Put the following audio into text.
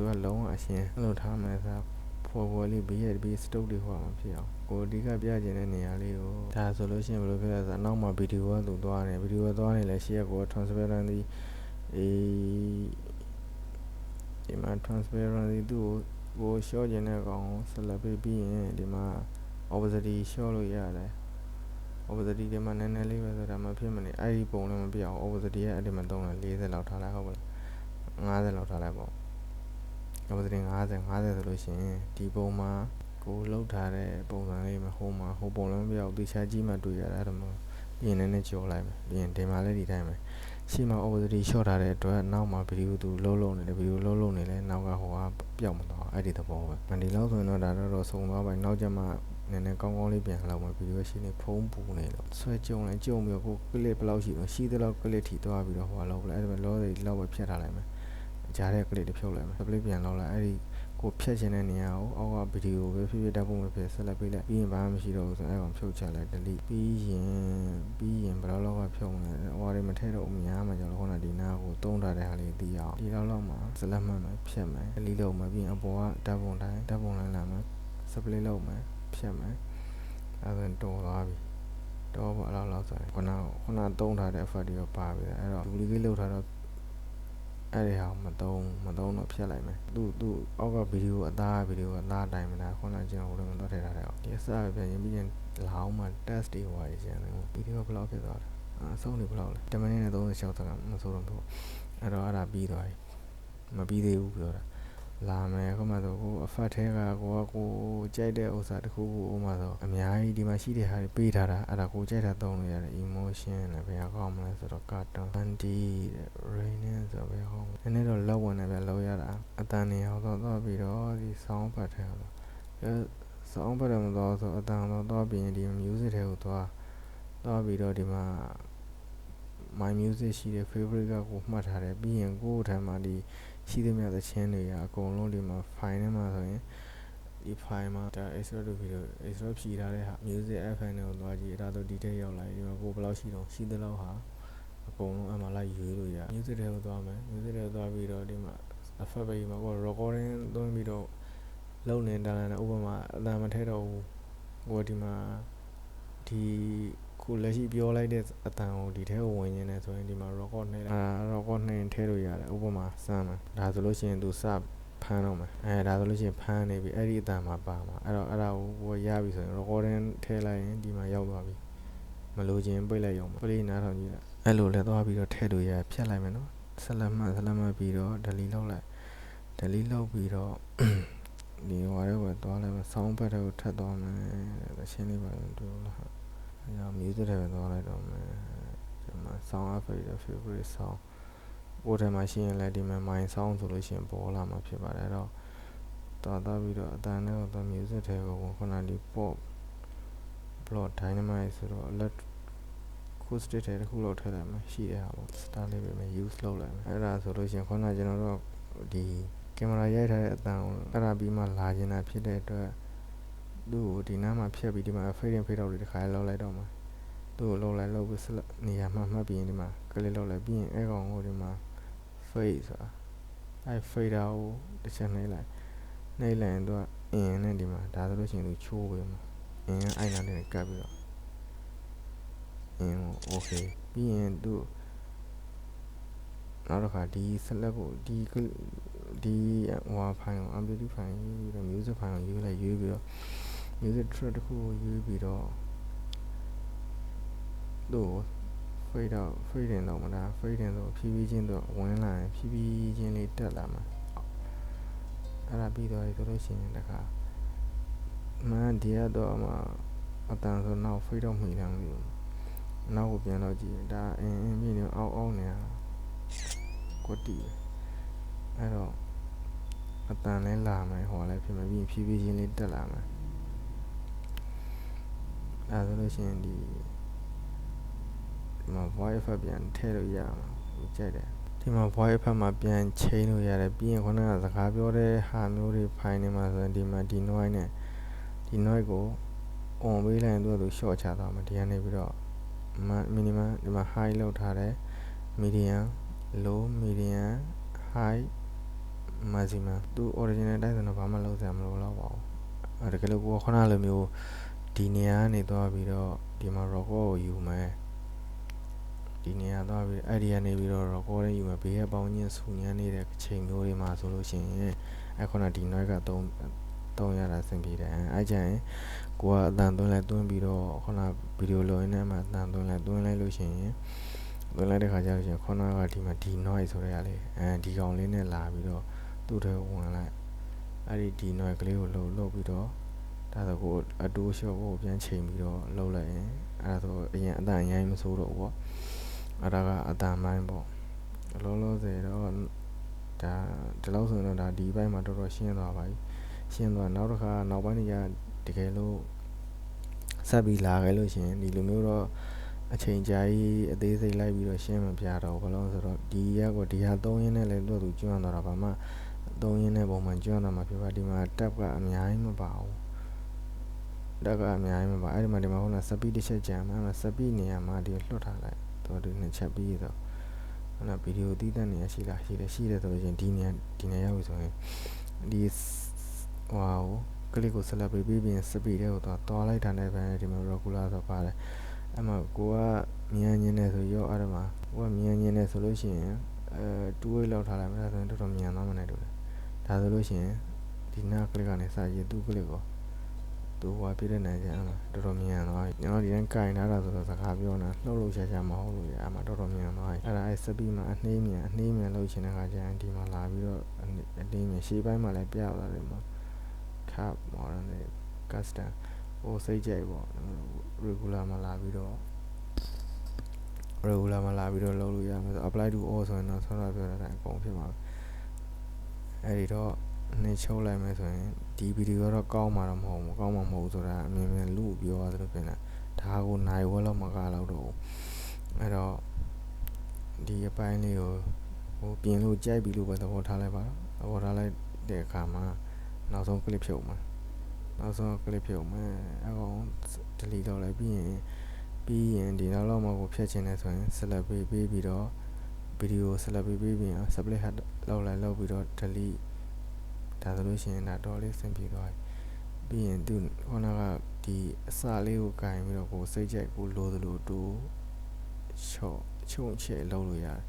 သူကလုံးဝအရှင်းအဲ့လိုထားမယ်ဆိုပေါ်လေးဘေးရဲ့ဘေးစတုပ်တွေဟောမှာဖြစ်အောင်ကိုအဓိကပြချင်တဲ့နေရာလေးကိုဒါဆိုလို့ရှိရင်ဘယ်လိုဖြစ်လဲဆိုတော့နောက်မှာဗီဒီယိုကသူသွားနေဗီဒီယိုသွားနေလဲရှေ့ကကို transparency ဒီမှာ transparency သူ့ကိုရှော့ကျင်တဲ့ကောင်ဆက်လက်ပြီးရင်ဒီမှာ opacity ရှော့လို့ရတယ် opacity ဒီမှာနည်းနည်းလေးပဲဆိုတာမဖြစ်မနေအဲ့ဒီပုံလည်းမပြအောင် opacity ရဲ့အဲ့ဒီမှာတုံးတယ်40လောက်ထားလိုက်ဟုတ်ပါလား50လောက်ထားလိုက်ပေါ့ opacity 50ဆိုလို့ရှိရင်ဒီပုံမှာကိုလောက်ထားတဲ့ပုံစံလေးမှာဟိုပုံလည်းမပြအောင်တေချာကြည့်မှတွေ့ရတာအဲ့ဒါမျိုးပြီးရင်လည်းကြော်လိုက်မယ်ပြီးရင်ဒီမှာလည်းဒီတိုင်းပဲရှေ့မှာ opacity ရှော့ထားတဲ့အတွက်နောက်မှာဗီဒီယိုသူလုံးနေတယ်ဗီဒီယိုလုံးနေလဲနောက်ကဟိုကပျောက်မသွားအဲ့ဒီသဘောပဲဒီလောက်ဆိုရင်တော့ဒါတော့စုံသွားပါနောက်ကျမှနည်းနည်းကောင်းကောင်းလေးပြန်လောက်မယ်ဗီဒီယိုရှင်းနေဖုံးပူနေတော့ဆွဲကြုံပြီးကိုကလစ်ဘယ်လောက်ရှိတော့ရှိသလောက်ကလစ်ထီသွားပြီးတော့ဟိုလောက်လဲအဲ့ဒါလောတွေလောက်ပဲဖြတ်ထားလိုက်မယ်ကြားတဲ့ကလစ်တွေဖြုတ်လိုက်မယ်ပလေးပြန်လောက်လိုက်အဲ့ဒီကိုဖြတ်ချင်တဲ့နေရာကိုအောက်ကဗီဒီယိုပဲဖြစ်ဓာတ်ပုံပဲဖြစ်ဆက်လက်ပေးလိုက်ပြီးရင်ဘာမှမရှိတော့ဘူးဆိုအဲ့ကောင်ဖြုတ်ချလိုက် delete ပြီးရင်ဘယ်လောက်လောက်ကဖြုတ်မလဲဟိုတွေမထည့်တော့ဘူးများမှကြောက်လို့ခုနဒီနာကိုတုံးထားတဲ့ဟာလေးတီးအောင်ဒီလောက်မှာဇလက်မှတ်မယ်ဖြတ်မယ် delete လုပ်မယ်ပြီးရင်အပေါ်ကဓာတ်ပုံတိုင်းလာမယ် split လုပ်မယ်ဖြတ်မယ်အဲ့ဒါတော်သွားပြီတော့ဘာလောက်ဆိုရင်ခုနတုံးထားတဲ့ effect တွေပါပြီအဲ့တော့ duplicate လုပ်ထားတော့အဲ့ဒီဟာမတုံးတော့ဖြတ်လိုက်မယ်သူအောက်ကဗီဒီယိုအသားတိုင်းမလားခုနကျွန်တော်တို့မတော့ထည့်ထားတယ်ဒီအစားပြန်ရင်ပြီးရင်လာအောင်မှ test တွေဟိုရရှင်တယ်ဗီဒီယိုဘယ်လောက်ဖြစ်သွားလဲအဆုံးနေဘယ်လောက်လဲ10မိနစ်နဲ့36စက္ကန့်မဆိုတော့ဘူးအဲ့တော့အဲ့ဒါပြီးသွားပြီမပြီးသေးဘူးပြောတာလာမယ်ခုမှဆိုကိုအဖတ်ထဲကကိုကြိုက်တဲ့ဥစ္စာတစ်ခုကိုဥမာဆိုအများကြီးဒီမှာရှိတဲ့ဟာတွေပေးထားတာအဲ့ဒါကိုကြိုက်တာသုံးလို့ရတယ် emotion နဲ့ဘယ်ကောင်းမလဲဆိုတော့ cartoon anti raining ဆိုတော့ဘယ်ကောင်းနည်းနည်းတော့လောက်ဝင်နေပဲလောက်ရတာအတန်နေအောင်တော့ပြီးတော့ဒီ sound pad ထဲတော့sound pad မှာတော့ဆိုအတန်တော့ပြီးရင်ဒီ music ထဲကိုသွားပြီးတော့ဒီမှာ my music ရှိတဲ့ favorite ကကိုမှတ်ထားတယ်ပြီးရင်ကိုယ့်ထဲမှာဒီရှိသမျှသချင်းတွေအကုန်လုံးဒီမှာ file ထဲမှာဆိုရင်ဒီ file မှာဒါ extract လုပ်ပြီးတော့ extract ဖြည့်ထားတဲ့ဟာ music file နဲ့ကိုသွားကြည့်ဒါဆို detail ရောက်လာဒီမှာကိုဘယ်လောက်ရှိတော့ရှိသလောက်ဟာအကုန်လုံးအမှလိုက်ရွေးလို့ရ music ထဲကိုသွားမယ် music ထဲကိုသွားပြီးတော့ဒီမှာ effect ပဲမှာကို recording သွင်းပြီးတော့လုပ်နေတာလည်းဥပမာအတန်မထဲတော့ဘူးကိုဒီမှာဒီခုလက်ရှိပြောလိုက်တဲ့အတန်ကိုဒီထဲကိုဝင်နေတယ်ဆိုရင်ဒီမှာ record နှိပ်လိုက်record နှိပ်ထည့်လို့ရတယ်ဥပမာစမ်းမယ်ဒါဆိုလို့ရှိရင်သူစဖမ်းတော့မယ်ဒါဆိုလို့ရှိရင်ဖမ်းနေပြီအဲ့ဒီအတန်မှာပါမှာအဲ့တော့အဲ့ဒါကိုရပြီဆိုရင် recording ထည့်လိုက်ရင်ဒီမှာရောက်သွားပြီမလို့ချင်းပိတ်လိုက်ရုံပဲ play နားထောင်ကြည့်လိုက်အဲ့လိုလဲသွားပြီးတော့ထည့်လို့ရဖြတ်လိုက်မယ်နော်ဆက်လက်မှတ်ပြီးတော့ delete လုပ်လိုက် delete လုပ်ပြီးတော့ဒီဟိုရဲပဲသွားလိုက်မယ် sound pad ကိုထပ်သွားမယ်အရှင်းလေးပါတွေ့လားအဲ့တော့ music ထဲပဲသွားလိုက်တော့မယ်ဒီမှာ sound effect favorite sound ကိုထဲမှာရှိရင်လည်းဒီမှာ my sound ဆိုလို့ရှိရင်ပေါ်လာမှာဖြစ်ပါတယ်အဲ့တော့သွားပြီးတော့အတန်နဲ့တော့ music ထဲကိုခုနဒီ pop plot dynamite ဆိုတော့ acoustic ထဲတစ်ခုလောက်ထည့်လိုက်မယ်ရှိတဲ့ဟာပေါ့ star လေးပဲ use လုပ်လိုက်မယ်အဲ့ဒါဆိုလို့ရှိရင်ခုနကျွန်တော်တို့ဒီကင်မရာရိုက်ထားတဲ့အတန်ကိုအဲ့ဒါပြီးမှလာနေတာဖြစ်တဲ့အတွက်သူ့ကိုဒီနားမှာဖြတ်ပြီးဒီမှာ fade in fade out တွေတစ်ခါလောက်လိုက်တော့မှာသူ့ကိုလောက်ပြီးနေရာမှတ်ပြီးရင်ဒီမှာ click လောက်လိုက်ပြီးရင်အဲ့ကောင်ကိုဒီမှာ fade ဆိုတာအဲ့ fade out ကိုတစ်ချက်နှိပ်လိုက်ရင်သူကအင်နဲ့ဒီမှာဒါဆိုလို့ရှိရင်သူချိုးပေးမှာအင်အဲ့နားလေးကပ်ပြီးတော့အင်ကို okay ပြီးရင်သူနောက်တစ်ခါဒီ select ကိုဒီဟိုဖိုင်ကို amplitude ဖိုင်ရွေးပြီးတော့ music ဖိုင်ကိုရွေးပြီးတော့ music track တစ်ခုကိုရွေးပြီးတော့သူ့ကို fade in တော့မလား fade in ဆိုဖြည်းဖြည်းချင်းတော့ဝင်လာရင်ဖြည်းဖြည်းချင်းလေးတက်လာမှာအဲ့ဒါပြီးတော့ဆိုလို့ရှိရင်တခါဒီကတော့မှအတန်ဆိုနောက် fade out မှီတယ်မသိဘူးနောက်ကိုပြန်တော့ကြည့်ဒါအင်းပြီးနေအောက်နေတာကိုတီးအဲ့တော့အတန်လဲလာမယ်ဟောလဲဖြစ်မယ်ပြီးဖြည်းဖြည်းချင်းလေးတက်လာမယ်အဲ့ဆိုလို့ရှိရင်ဒီမှာ voice effect ပြန်ထည့်လို့ရမှာကြိုက်တယ်ဒီမှာ voice effect မှာပြန်ချိန်လို့ရတယ်ပြီးရင်ခုနကစကားပြောတဲ့ဟာမျိုးတွေဖိုင်နေမှာဆိုရင်ဒီမှာဒီ noise နဲ့ဒီ noise ကို on ပေးလိုက်ရင်သူ short ချသွားမှာဒီကနေပြီးတော့ minimum ဒီမှာ high လောက်ထားတယ် medium low medium high maximum သူ original တိုင်းဆိုတော့ဘာမှလုပ်စရာမလိုတော့ပါဘူးတကယ်လို့ကိုခုနလိုမျိုးဒီနေရာကနေသွားပြီးတော့ဒီမှာ record ကိုယူမယ်ဒီနေရာသွားပြီးအဲ့ဒီကနေပြီးတော့ record ယူမယ်ဘေးကပေါင်းချင်းဆူညမ်းနေတဲ့ချိန်မျိုးတွေမှာဆိုလို့ရှိရင်အဲ့ခုနဒီ noise ကသုံးရတာအဆင်ပြေတယ်အဲ့ကြရင်ကိုကအတန်သွင်းလိုက်သွင်းပြီးတော့ခုနဗီဒီယိုလိုရင်းနဲ့မှအတန်သွင်းလိုက်လို့ရှိရင်သွင်းလိုက်တဲ့ခါကျလို့ရှိရင်ခုနကဒီမှာဒီ noise ဆိုတဲ့ဟာလေးဒီကောင်လေးနဲ့လာပြီးတော့သူ့ထဲဝင်လိုက်အဲ့ဒီ noise ကလေးကိုလှုပ်ပြီးတော့ဒါဆိုကိုအတိုးလျှော့ကိုပြန်ချိန်ပြီးတော့လှုပ်လိုက်ရင်အဲ့ဒါဆိုအရင်အတန်အရင်မဆိုးတော့ဘူးပေါ့အဲ့ဒါကအတန်ပိုင်းပေါ့လောလောဆယ်တော့ဒါဒီလောက်ဆိုရင်တော့ဒါဒီဘက်မှာတော်တော်ရှင်းသွားပါပြီရှင်းသွားနောက်တစ်ခါနောက်ပိုင်းတွေကတကယ်လို့ဆက်ပြီးလာခဲ့လို့ရှိရင်ဒီလိုမျိုးတော့အချိန်ကြာကြီးအသေးစိတ်လိုက်ပြီးတော့ရှင်းမပြတော့ဘူးဘယ်လိုဆိုတော့ဒီရက်ကိုဒီဟာ3ရင်းနဲ့လည်းသူကျွမ်းသွားတာဘာမှ3ရင်းနဲ့ပုံမှန်ကျွမ်းသွားမှာဖြစ်ပါဒီမှာ tab ကအများကြီးမပါဘူးတက်ကအများကြီးမပါအဲ့ဒီမှာဒီမှာဟုတ်လား speed တစ်ချက်ကြံမှာ speed နေရာမှာဒီလွှတ်ထားလိုက်တော့ဒီနှစ်ချက်ပြီးတော့ဟုတ်လားဗီဒီယိုတည်တဲ့နေရာရှိတယ်ဆိုလို့ရှိရင်ဒီနေရာရောက်ပြီဆိုရင်ဒီဟိုကလစ်ကိုဆက်လက်ပြီးပြီးရင် speed တွေကိုသွားလိုက်တာနဲ့ပဲဒီမှာ regular ဆိုပါတယ်အဲ့မှာကိုကမြန်ညင်းနေဆိုရောအဲ့ဒါမှာကိုကမြန်ညင်းနေဆိုလို့ရှိရင်2way လောက်ထားလိုက်မယ်ဆိုရင်တော်တော်မြန်သွားမှလည်းတူတယ်ဒါဆိုလို့ရှိရင်ဒီနာကလစ်ကနေစရည်သူ့ကလစ်ကိုသူဟိုပြတဲ့နိုင်ကြအမှတော်တော်မြန်သွားပြီကျွန်တော်ဒီတိုင်းကင်ထားတာဆိုတော့စကားပြောနေတာလှုပ်လို့ရှာမဟုတ်လို့ရအမှတော်တော်မြန်သွားပြီအဲ့ဒါအဲ့ speed မှာအနှေးမြန်လို့ရှင်တဲ့ခါကျရင်ဒီမှာလာပြီးတော့အနှေးမြန်ရှေ့ပိုင်းမှာလည်းပြလာတယ်မှာ cap modern နဲ့ custom ဟိုစိတ်ကြိုက်ပေါ့ regular မှာလာပြီးတော့လုပ်လို့ရမယ်ဆို apply to all ဆိုရင်တော့ဆောင်းတာပြောတဲ့အတိုင်းအကုန်ဖြစ်မှာအဲ့ဒီတော့နှိချုပ်လိုက်မယ်ဆိုရင်ဒီဗီဒီယိုတော့ကောင်းမှာတော့မဟုတ်ဆိုတာအမြင်လူပြောရသလိုဖြစ်နေဒါကိုနိုင်ဝက်လောက်မကလောက်တော့အဲ့တော့ဒီအပိုင်းလေးကိုဟိုပြင်လို့ကြိုက်ပြီလို့ပဲသဘောထားလိုက်ပါသဘောထားလိုက်တဲ့အခါမှာနောက်ဆုံး clip ဖြုတ်မှာအဲ့ကောင် delete လုပ်လိုက်ပြီးရင်ဒီနောက်လောက်မှကိုဖြတ်ချင်တယ်ဆိုရင် select ပေးပြီးတော့ဗီဒီယို select ပေးပြီးရင် split head လောက်ပြီးတော့ delete ဒါဆိုလို့ရှိရင်ဒါတော့လေးဆင်ပြေသွားပြီပြီးရင်သူခုနကဒီအစလေးကိုကင်ပြီးတော့ကိုစိတ်ကြိုက်ကိုလိုသလိုတူချုံချဲလောက်လို့ရတယ်